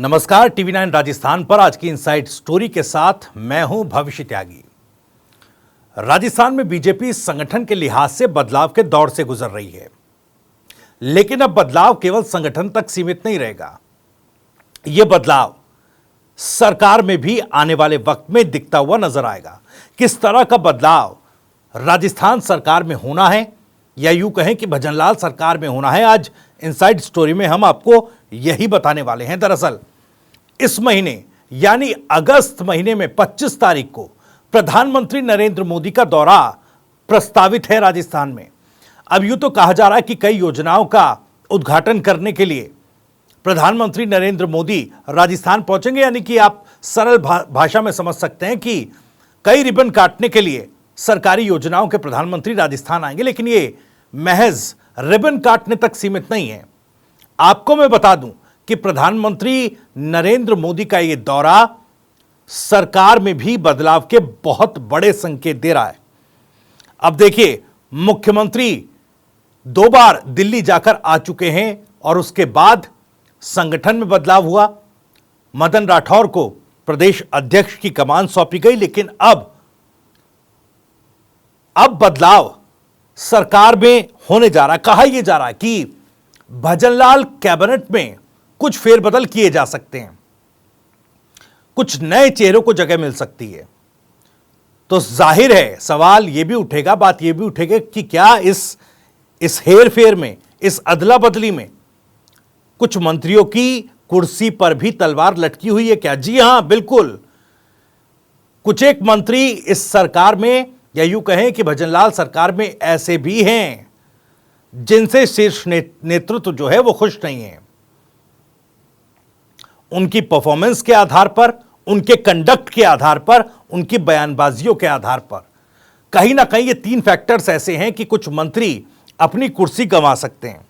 नमस्कार, टीवी 9 राजस्थान पर आज की इनसाइड स्टोरी के साथ मैं हूं भविष्य त्यागी। राजस्थान में बीजेपी संगठन के लिहाज से बदलाव के दौर से गुजर रही है, लेकिन अब बदलाव केवल संगठन तक सीमित नहीं रहेगा। यह बदलाव सरकार में भी आने वाले वक्त में दिखता हुआ नजर आएगा। किस तरह का बदलाव राजस्थान सरकार में होना है या यूं कहें कि भजनलाल सरकार में होना है, आज इनसाइड स्टोरी में हम आपको यही बताने वाले हैं। दरअसल इस महीने यानी अगस्त महीने में 25 तारीख को प्रधानमंत्री नरेंद्र मोदी का दौरा प्रस्तावित है राजस्थान में। अब यूं तो कहा जा रहा है कि कई योजनाओं का उद्घाटन करने के लिए प्रधानमंत्री नरेंद्र मोदी राजस्थान पहुंचेंगे, यानी कि आप सरल भाषा में समझ सकते हैं कि कई रिबन काटने के लिए सरकारी योजनाओं के प्रधानमंत्री राजस्थान आएंगे। लेकिन ये महज रिबन काटने तक सीमित नहीं है। आपको मैं बता दूं कि प्रधानमंत्री नरेंद्र मोदी का यह दौरा सरकार में भी बदलाव के बहुत बड़े संकेत दे रहा है। अब देखिए, मुख्यमंत्री 2 बार दिल्ली जाकर आ चुके हैं और उसके बाद संगठन में बदलाव हुआ। मदन राठौर को प्रदेश अध्यक्ष की कमान सौंपी गई, लेकिन अब बदलाव सरकार में होने जा रहा है। कहा यह जा रहा है कि भजनलाल कैबिनेट में कुछ फेरबदल किए जा सकते हैं, कुछ नए चेहरों को जगह मिल सकती है। तो जाहिर है सवाल यह भी उठेगा, बात यह भी उठेगी कि क्या इस हेरफेर में, इस अदला बदली में कुछ मंत्रियों की कुर्सी पर भी तलवार लटकी हुई है क्या? जी हां, बिल्कुल। कुछ एक मंत्री इस सरकार में या यूं कहें कि भजनलाल सरकार में ऐसे भी हैं जिनसे शीर्ष नेतृत्व जो है वो खुश नहीं है। उनकी परफॉर्मेंस के आधार पर, उनके कंडक्ट के आधार पर, उनकी बयानबाजियों के आधार पर कहीं ना कहीं ये 3 फैक्टर्स ऐसे हैं कि कुछ मंत्री अपनी कुर्सी गंवा सकते हैं।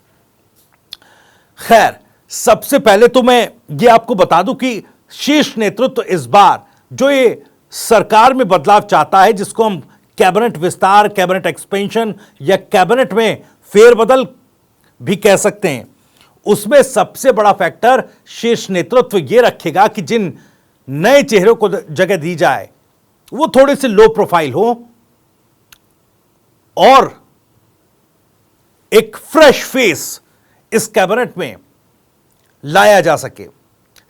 खैर, सबसे पहले तो मैं ये आपको बता दूं कि शीर्ष नेतृत्व इस बार जो ये सरकार में बदलाव चाहता है, जिसको हम कैबिनेट विस्तार, कैबिनेट एक्सपेंशन या कैबिनेट में फेरबदल भी कह सकते हैं, उसमें सबसे बड़ा फैक्टर शीर्ष नेतृत्व यह रखेगा कि जिन नए चेहरों को जगह दी जाए वो थोड़े से लो प्रोफाइल हो और एक फ्रेश फेस इस कैबिनेट में लाया जा सके।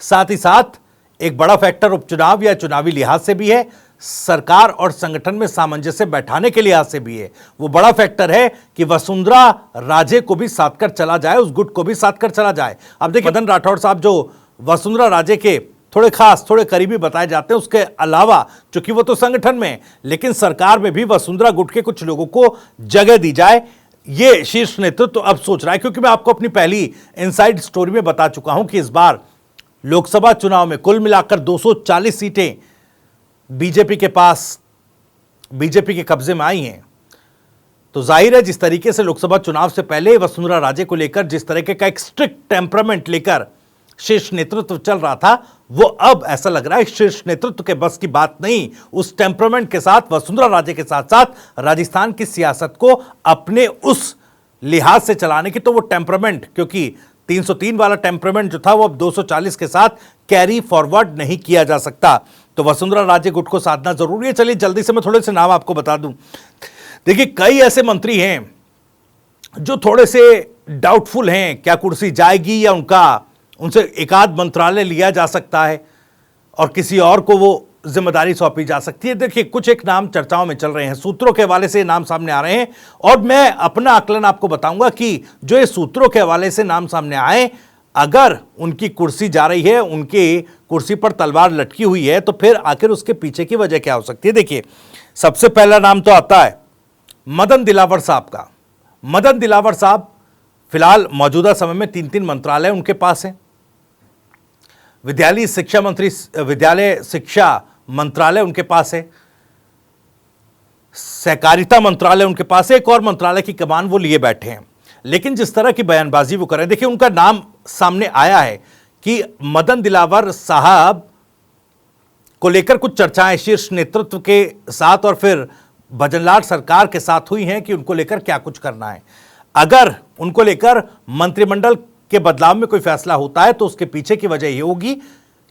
साथ ही साथ एक बड़ा फैक्टर उपचुनाव या चुनावी लिहाज से भी है, सरकार और संगठन में सामंजस्य बैठाने के लिहाज से भी है। वो बड़ा फैक्टर है कि वसुंधरा राजे को भी साथ कर चला जाए, उस गुट को भी साथ कर चला जाए। अब देखिए, मदन राठौर साहब जो वसुंधरा राजे के थोड़े खास, थोड़े करीबी बताए जाते हैं, उसके अलावा चूंकि वो तो संगठन में, लेकिन सरकार में भी वसुंधरा गुट के कुछ लोगों को जगह दी जाए, ये शीर्ष नेतृत्व अब सोच रहा है। क्योंकि मैं आपको अपनी पहली इनसाइड स्टोरी में बता चुका हूं कि इस बार लोकसभा चुनाव में कुल मिलाकर 240 सीटें बीजेपी के पास, बीजेपी के कब्जे में आई हैं। तो जाहिर है जिस तरीके से लोकसभा चुनाव से पहले वसुंधरा राजे को लेकर जिस तरीके का एक स्ट्रिक्ट टेम्परामेंट लेकर शीर्ष नेतृत्व चल रहा था, वो अब ऐसा लग रहा है शीर्ष नेतृत्व के बस की बात नहीं। उस टेम्परामेंट के साथ वसुंधरा राजे के साथ साथ राजस्थान की सियासत को अपने उस लिहाज से चलाने की, तो वो टेम्परामेंट, क्योंकि 303 वाला टेम्परामेंट जो था वो अब 240 के साथ कैरी फॉरवर्ड नहीं किया जा सकता। तो वसुंधरा राजे गुट को साधना जरूरी है। चलिए जल्दी से मैं थोड़े से नाम आपको बता दूं। देखिए, कई ऐसे मंत्री हैं जो थोड़े से डाउटफुल हैं, क्या कुर्सी जाएगी या उनसे एकाध मंत्रालय लिया जा सकता है और किसी और को वो जिम्मेदारी सौंपी जा सकती है। देखिए, कुछ एक नाम चर्चाओं में चल रहे हैं, सूत्रों के हवाले से नाम सामने आ रहे हैं और मैं अपना आकलन आपको बताऊंगा कि जो ये सूत्रों के हवाले से नाम सामने आए, अगर उनकी कुर्सी जा रही है, उनकी कुर्सी पर तलवार लटकी हुई है, तो फिर आखिर उसके पीछे की वजह क्या हो सकती है। देखिए, सबसे पहला नाम तो आता है मदन दिलावर साहब का। मदन दिलावर साहब फिलहाल मौजूदा समय में 3 मंत्रालय उनके पास हैं। विद्यालय शिक्षा मंत्रालय उनके पास है, सहकारिता मंत्रालय उनके पास है, एक और मंत्रालय की कमान वो लिए बैठे हैं। लेकिन जिस तरह की बयानबाजी वो कर रहे हैं, देखिए, उनका नाम सामने आया है कि मदन दिलावर साहब को लेकर कुछ चर्चाएं शीर्ष नेतृत्व के साथ और फिर भजनलाल सरकार के साथ हुई हैं कि उनको लेकर क्या कुछ करना है। अगर उनको लेकर मंत्रिमंडल के बदलाव में कोई फैसला होता है तो उसके पीछे की वजह यह होगी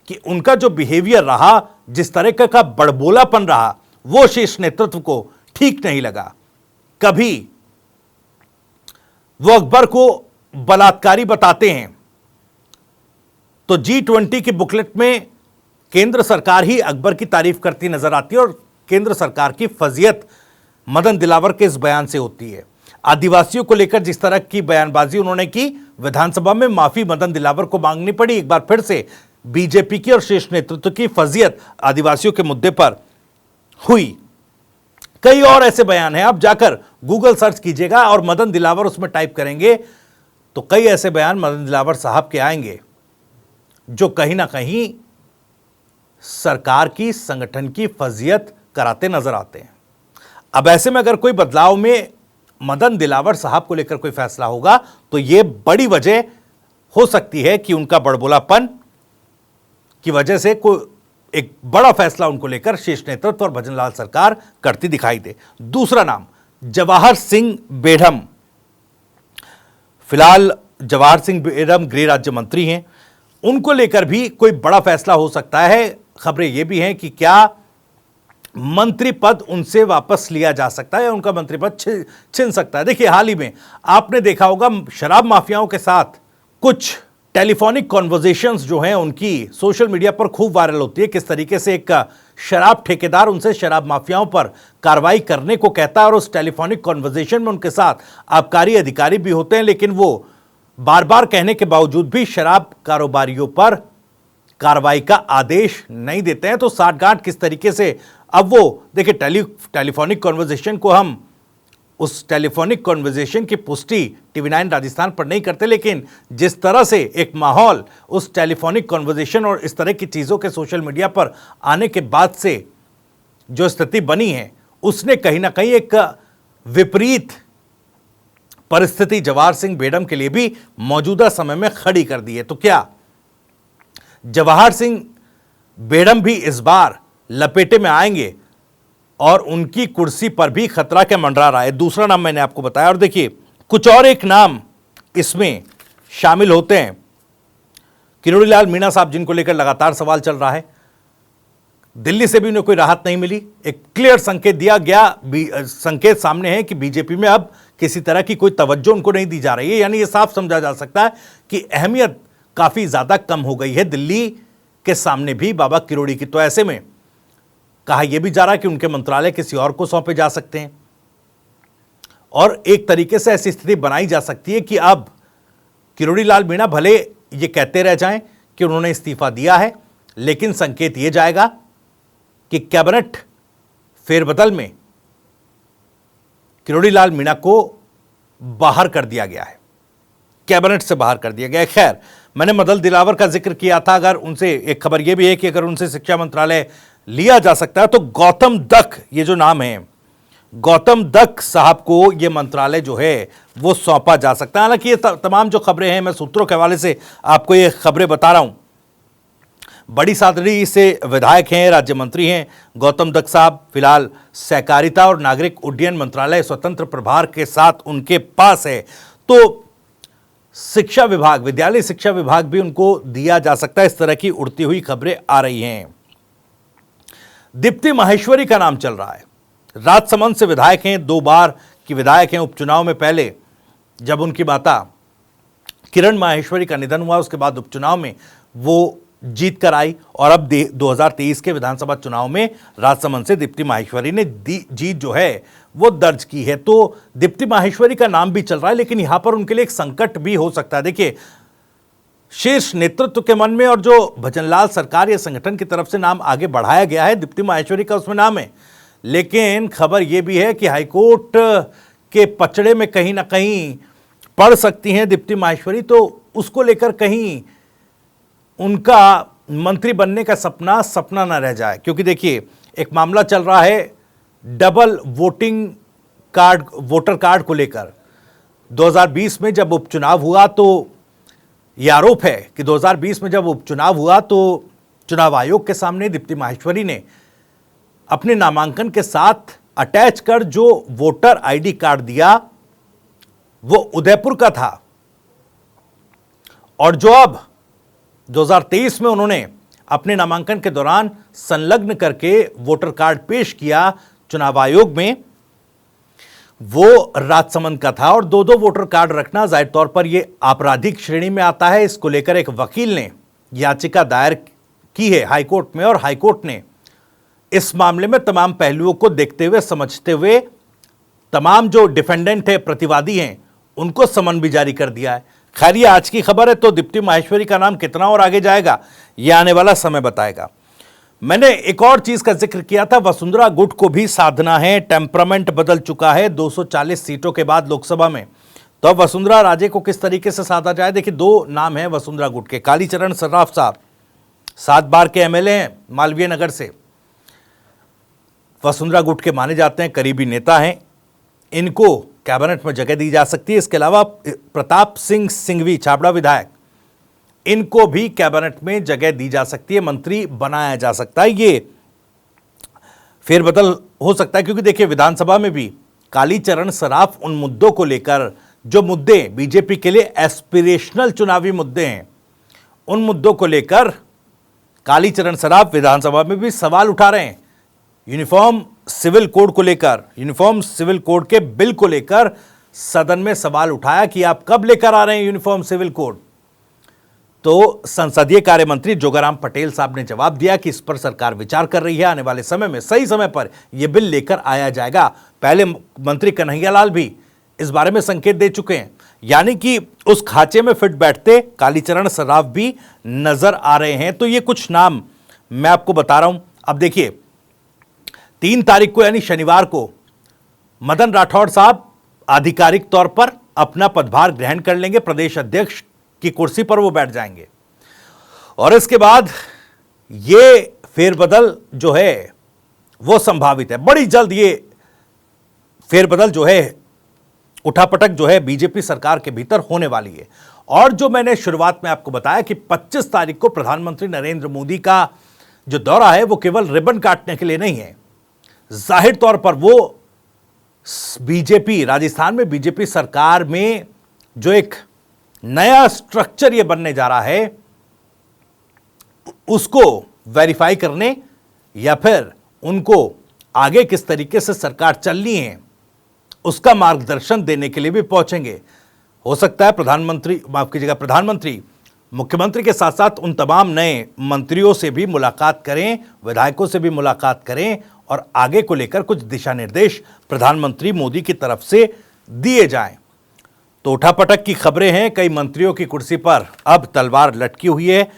कि उनका जो बिहेवियर रहा, जिस तरह का बड़बोलापन रहा, वो शीर्ष नेतृत्व को ठीक नहीं लगा। कभी वो अकबर को बलात्कारी बताते हैं तो G20 की बुकलेट में केंद्र सरकार ही अकबर की तारीफ करती नजर आती है और केंद्र सरकार की फजीयत मदन दिलावर के इस बयान से होती है। आदिवासियों को लेकर जिस तरह की बयानबाजी उन्होंने की, विधानसभा में माफी मदन दिलावर को मांगनी पड़ी। एक बार फिर से बीजेपी की और शीर्ष नेतृत्व की फजीयत आदिवासियों के मुद्दे पर हुई। कई और ऐसे बयान हैं, आप जाकर गूगल सर्च कीजिएगा और मदन दिलावर उसमें टाइप करेंगे तो कई ऐसे बयान मदन दिलावर साहब के आएंगे जो कहीं ना कहीं सरकार की, संगठन की फजीयत कराते नजर आते हैं। अब ऐसे में अगर कोई बदलाव में मदन दिलावर साहब को लेकर कोई फैसला होगा तो यह बड़ी वजह हो सकती है कि उनका बड़बोलापन की वजह से कोई एक बड़ा फैसला उनको लेकर शीर्ष नेतृत्व और भजनलाल सरकार करती दिखाई दे। दूसरा नाम जवाहर सिंह बेढ़म। फिलहाल जवाहर सिंह बेढ़म गृह राज्य मंत्री हैं, उनको लेकर भी कोई बड़ा फैसला हो सकता है। खबरें यह भी हैं कि क्या मंत्री पद उनसे वापस लिया जा सकता है या उनका मंत्री पद छिन सकता है। देखिए, हाल ही में आपने देखा होगा शराब माफियाओं के साथ कुछ टेलीफोनिक कॉन्वर्जेशंस जो हैं उनकी सोशल मीडिया पर खूब वायरल होती है। किस तरीके से एक शराब ठेकेदार उनसे शराब माफियाओं पर कार्रवाई करने को कहता है और उस टेलीफोनिक कॉन्वर्जेशन में उनके साथ आबकारी अधिकारी भी होते हैं, लेकिन वो बार बार कहने के बावजूद भी शराब कारोबारियों पर कार्रवाई का आदेश नहीं देते हैं। तो साठगांठ किस तरीके से, अब वो देखिए टेलीफोनिक कॉन्वर्जेशन को हम उस टेलीफोनिक कॉन्वर्जेशन की पुष्टि TV9 राजस्थान पर नहीं करते, लेकिन जिस तरह से एक माहौल उस टेलीफोनिक कॉन्वर्जेशन और इस तरह की चीज़ों के सोशल मीडिया पर आने के बाद से जो स्थिति बनी है, उसने कहीं ना कहीं एक विपरीत परिस्थिति जवाहर सिंह बेढ़म के लिए भी मौजूदा समय में खड़ी कर दी है। तो क्या जवाहर सिंह बेढ़म भी इस बार लपेटे में आएंगे और उनकी कुर्सी पर भी खतरा क्या मंडरा रहा है? दूसरा नाम मैंने आपको बताया और देखिए कुछ और एक नाम इसमें शामिल होते हैं। किरोड़ी लाल मीणा साहब, जिनको लेकर लगातार सवाल चल रहा है, दिल्ली से भी उन्हें कोई राहत नहीं मिली। एक क्लियर संकेत दिया गया, संकेत सामने है कि बीजेपी में अब किसी तरह की कोई तवज्जो उनको नहीं दी जा रही है। यानी यह साफ समझा जा सकता है कि अहमियत काफी ज्यादा कम हो गई है दिल्ली के सामने भी बाबा किरोड़ी की। तो ऐसे में कहा यह भी जा रहा है कि उनके मंत्रालय किसी और को सौंपे जा सकते हैं और एक तरीके से ऐसी स्थिति बनाई जा सकती है कि अब किरोड़ी लाल मीणा भले ये कहते रह जाएं कि उन्होंने इस्तीफा दिया है, लेकिन संकेत यह जाएगा कि कैबिनेट फेरबदल में किरोड़ी लाल मीणा को बाहर कर दिया गया है, कैबिनेट से बाहर कर दिया गया है। खैर, मैंने मदन दिलावर का जिक्र किया था, अगर उनसे एक खबर यह भी है कि अगर उनसे शिक्षा मंत्रालय लिया जा सकता है तो गौतम दत्त, ये जो नाम है गौतम दत्त साहब को ये मंत्रालय जो है वो सौंपा जा सकता है। हालांकि ये तमाम जो खबरें हैं, मैं सूत्रों के हवाले से आपको ये खबरें बता रहा हूं। बड़ी सादड़ी से विधायक हैं, राज्य मंत्री हैं गौतम दत्त साहब। फिलहाल सहकारिता और नागरिक उड्डयन मंत्रालय स्वतंत्र प्रभार के साथ उनके पास है, तो शिक्षा विभाग, विद्यालय शिक्षा विभाग भी उनको दिया जा सकता है। इस तरह की उड़ती हुई खबरें आ रही हैं। दीप्ति माहेश्वरी का नाम चल रहा है, राजसमंद से विधायक हैं, 2 बार की विधायक हैं। उपचुनाव में पहले जब उनकी माता किरण माहेश्वरी का निधन हुआ, उसके बाद उपचुनाव में वो जीत कर आई और अब 2023 के विधानसभा चुनाव में राजसमंद से दीप्ति माहेश्वरी ने जीत जो है वो दर्ज की है। तो दीप्ति माहेश्वरी का नाम भी चल रहा है, लेकिन यहां पर उनके लिए एक संकट भी हो सकता है। देखिए, शीर्ष नेतृत्व के मन में और जो भजनलाल सरकार या संगठन की तरफ से नाम आगे बढ़ाया गया है, दीप्ति माहेश्वरी का उसमें नाम है, लेकिन खबर यह भी है कि हाईकोर्ट के पचड़े में कहीं ना कहीं पड़ सकती हैं दीप्ति माहेश्वरी, तो उसको लेकर कहीं उनका मंत्री बनने का सपना ना रह जाए। क्योंकि देखिए, एक मामला चल रहा है डबल वोटर कार्ड को लेकर। 2020 में जब उपचुनाव हुआ तो यह आरोप है कि 2020 में जब उपचुनाव हुआ तो चुनाव आयोग के सामने दीप्ति माहेश्वरी ने अपने नामांकन के साथ अटैच कर जो वोटर आईडी कार्ड दिया वो उदयपुर का था और जो अब 2023 में उन्होंने अपने नामांकन के दौरान संलग्न करके वोटर कार्ड पेश किया चुनाव आयोग में, वो राजसमंद का था। और दो दो वोटर कार्ड रखना जाहिर तौर पर यह आपराधिक श्रेणी में आता है। इसको लेकर एक वकील ने याचिका दायर की है हाईकोर्ट में, और हाईकोर्ट ने इस मामले में तमाम पहलुओं को देखते हुए, समझते हुए, तमाम जो डिफेंडेंट है, प्रतिवादी हैं, उनको समन भी जारी कर दिया है। खैर ये आज की खबर है, तो दीप्ति माहेश्वरी का नाम कितना और आगे जाएगा यह आने वाला समय बताएगा। मैंने एक और चीज का जिक्र किया था, वसुंधरा गुट को भी साधना है, टेम्परामेंट बदल चुका है 240 सीटों के बाद लोकसभा में। तो अब वसुंधरा राजे को किस तरीके से साधा जाए? देखिए, दो नाम हैं वसुंधरा गुट के। कालीचरण सर्राफ साहब 7 बार के एमएलए हैं मालवीय नगर से, वसुंधरा गुट के माने जाते हैं, करीबी नेता हैं। इनको कैबिनेट में जगह दी जा सकती है। इसके अलावा प्रताप सिंह सिंघवी छाबड़ा विधायक, इनको भी कैबिनेट में जगह दी जा सकती है, मंत्री बनाया जा सकता है। ये फेरबदल हो सकता है, क्योंकि देखिए विधानसभा में भी कालीचरण सराफ उन मुद्दों को लेकर, जो मुद्दे बीजेपी के लिए एस्पिरेशनल चुनावी मुद्दे हैं, उन मुद्दों को लेकर कालीचरण सराफ विधानसभा में भी सवाल उठा रहे हैं। यूनिफॉर्म सिविल कोड को लेकर, यूनिफॉर्म सिविल कोड के बिल को लेकर सदन में सवाल उठाया कि आप कब लेकर आ रहे हैं यूनिफॉर्म सिविल कोड। तो संसदीय कार्य मंत्री जोगाराम पटेल साहब ने जवाब दिया कि इस पर सरकार विचार कर रही है, आने वाले समय में सही समय पर यह बिल लेकर आया जाएगा। पहले मंत्री कन्हैयालाल भी इस बारे में संकेत दे चुके हैं, यानी कि उस खांचे में फिट बैठते कालीचरण सराफ भी नजर आ रहे हैं। तो ये कुछ नाम मैं आपको बता रहा हूं। अब देखिए 3 तारीख को यानी शनिवार को मदन राठौड़ साहब आधिकारिक तौर पर अपना पदभार ग्रहण कर लेंगे, प्रदेश अध्यक्ष की कुर्सी पर वो बैठ जाएंगे। और इसके बाद ये फेरबदल जो है वो संभावित है, बड़ी जल्द ये फेरबदल जो है, उठापटक जो है बीजेपी सरकार के भीतर होने वाली है। और जो मैंने शुरुआत में आपको बताया कि 25 तारीख को प्रधानमंत्री नरेंद्र मोदी का जो दौरा है वो केवल रिबन काटने के लिए नहीं है। जाहिर तौर पर वो बीजेपी, राजस्थान में बीजेपी सरकार में जो एक नया स्ट्रक्चर ये बनने जा रहा है, उसको वेरीफाई करने या फिर उनको आगे किस तरीके से सरकार चलनी है उसका मार्गदर्शन देने के लिए भी पहुंचेंगे। हो सकता है प्रधानमंत्री, माफ कीजिएगा, प्रधानमंत्री मुख्यमंत्री के साथ साथ उन तमाम नए मंत्रियों से भी मुलाकात करें, विधायकों से भी मुलाकात करें और आगे को लेकर कुछ दिशा निर्देश प्रधानमंत्री मोदी की तरफ से दिए जाएं। तो उठापटक की खबरें हैं, कई मंत्रियों की कुर्सी पर अब तलवार लटकी हुई है।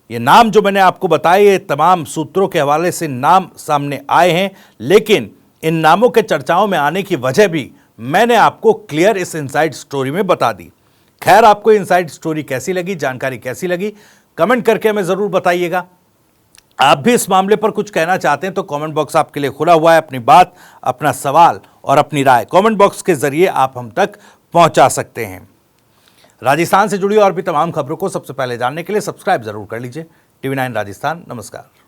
ये नाम जो मैंने आपको बताए, ये तमाम सूत्रों के हवाले से नाम सामने आए हैं, लेकिन इन नामों के चर्चाओं में आने की वजह भी मैंने आपको क्लियर इस इनसाइड स्टोरी में बता दी। खैर, आपको इनसाइड स्टोरी कैसी लगी, जानकारी कैसी लगी, कमेंट करके हमें जरूर बताइएगा। आप भी इस मामले पर कुछ कहना चाहते हैं तो कमेंट बॉक्स आपके लिए खुला हुआ है। अपनी बात, अपना सवाल और अपनी राय कमेंट बॉक्स के जरिए आप हम तक पहुंचा सकते हैं। राजस्थान से जुड़ी और भी तमाम खबरों को सबसे पहले जानने के लिए सब्सक्राइब जरूर कर लीजिए। TV9 राजस्थान। नमस्कार।